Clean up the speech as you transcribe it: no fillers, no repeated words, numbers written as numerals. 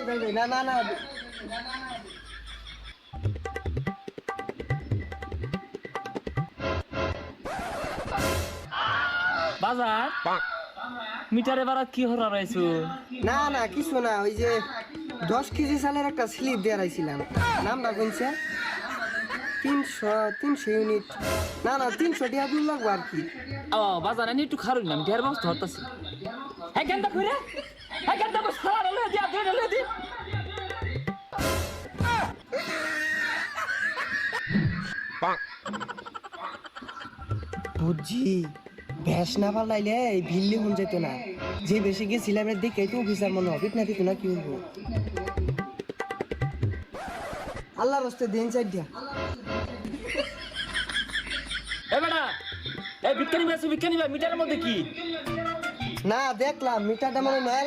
যাই না না না বাজার মিটারে বারাত কি হরা রাইছো? না না কিছু না, ওই যে 10 কেজি চালের একটা স্লিপ দিয়ে রাইছিলাম, নামটা কোনছে 300 ইউনিট, না না 300 টাকা বিল লাগবো আর কি। ও বাজার আমি একটু খারুই না, আমি ঢের ব্যবস্থা হতাছি। হ্যাঁ কেন কইরে, হ্যাঁ কেন বস খালা লয়ে দিয়া ধরে লয়ে দি। বুঝছি, ভ্যাস না পালাইলে এই ভিল্লি হন যেত না, যে বেশি গেছিলাম দেখে তো অফিসার মনে হবে না, দিত না কি হবো। আল্লাহর রাস্তে দিন চাই দিয়া এ বেটা, এই বিজ্ঞানী ভাই মিটারের মধ্যে কি? না দেখলাম মিটারটা মনে নয়া